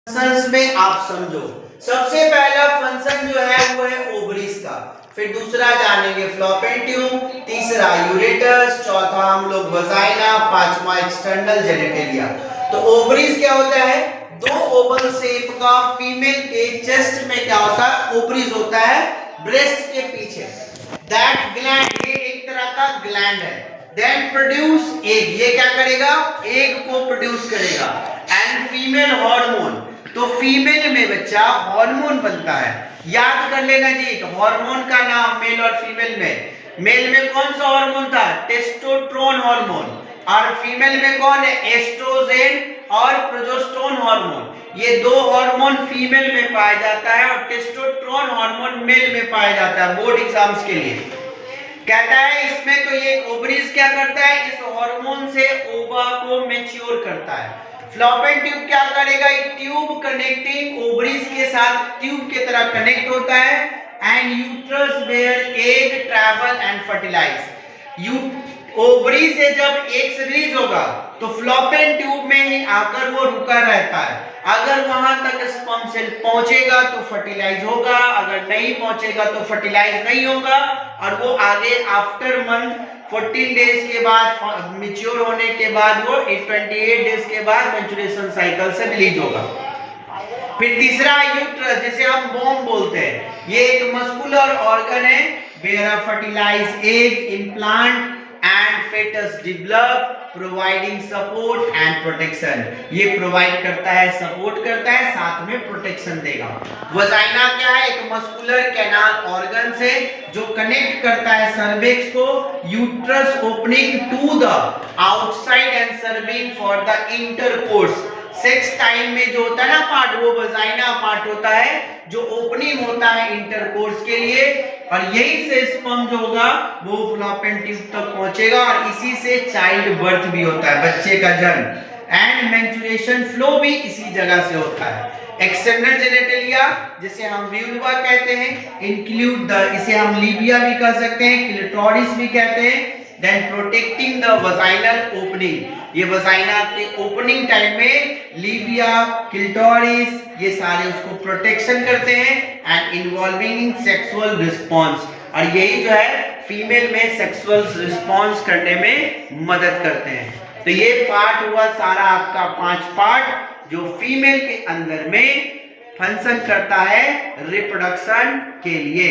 Functions में आप समझो। सबसे पहला फंक्शन जो है वो है ओवरीज का, फिर दूसरा जानेंगे फ्लोपियन ट्यूब, तीसरा यूरेटस, चौथा हम लोग वजाइना, पांचवा एक्सटर्नल जेनिटलिया। तो ओवरीज क्या होता है? दो ओवल शेप का फीमेल के चेस्ट में क्या होता है? ओवरीज होता है ब्रेस्ट के पीछे। दैट ग्लैंड, ये एक तरह का ग्लैंड है। देन प्रोड्यूस एग, ये क्या करेगा? एग को प्रोड्यूस करेगा। एंड फीमेल हार्मोन, तो फीमेल में बच्चा हार्मोन बनता है। याद कर लेना जी, हार्मोन का नाम मेल और फीमेल में। मेल में कौन सा हार्मोन था? Testosterone hormone. और फीमेल में कौन है? एस्ट्रोजन और प्रोजेस्टेरोन हार्मोन। ये दो हार्मोन फीमेल में पाया जाता है और टेस्टोस्टेरोन हार्मोन मेल में पाया जाता है। बोर्ड एग्जाम्स के लिए कहता है इसमें, तो ये ओवरीज क्या करता है? इस हार्मोन से ओवा को मैच्योर करता है। फ्लोपियन ट्यूब क्या करेगा? एक ट्यूब कनेक्टिंग ओवरीज के साथ ट्यूब की तरह कनेक्ट होता है। And uterus where egg travel and fertilize. Ovary से जब एग रिलीज होगा तो फ्लोपियन ट्यूब में ही आकर वो रुका रहता है। अगर वहां तक स्पर्म सेल पहुंचेगा तो फर्टिलाइज होगा, अगर नहीं पहुंचेगा तो फर्टिलाइज नहीं होगा। और वो आगे आफ्टर मंथ 14 डेज के बाद, मैच्योर होने के बाद, वो 28 डेज के बाद मेंस्ट्रुएशन साइकिल से रिलीज होगा। फिर तीसरा यूट्रस, जिसे हम वोम बोलते हैं, ये एक मस्कुलर ऑर्गन है where fertilize egg implant and foetus develop, providing support and protection. ये प्रोवाइड करता है, सपोर्ट करता है, साथ में प्रोटेक्शन देगा। वजाइना क्या है? एक मस्कुलर कैनाल ऑर्गन से जो कनेक्ट करता है सर्विक्स को uterus opening to the outside and serving for the intercourse. Sex time में जो होता है ना पार्ट, वो वजाइना पार्ट होता है जो ओपनिंग होता है इंटरकोर्स के लिए। और यही से स्पर्म जो होगा वो फ्लोपियन ट्यूब तक पहुंचेगा और इसी से चाइल्ड बर्थ भी होता है, बच्चे का जन्म। एंड मेंस्ट्रुएशन फ्लो भी इसी जगह से होता है। एक्सटर्नल जेनिटलिया, जिसे हम व्यूल्वा कहते हैं, इंक्लूड द, इसे हम लीबिया भी कह सकते हैं, क्लिटोरिस भी कहते हैं। Then protecting the vaginal opening, ये वजाइना के ओपनिंग टाइम में लीबिया, क्लिटोरिस, ये सारे उसको प्रोटेक्शन करते हैं। And involving in sexual response, और यही जो है फीमेल में सेक्सुअल रिस्पॉन्स करने में मदद करते हैं। तो ये पार्ट हुआ सारा आपका 5 पार्ट जो फीमेल के अंदर में फंक्शन करता है रिप्रोडक्शन के लिए।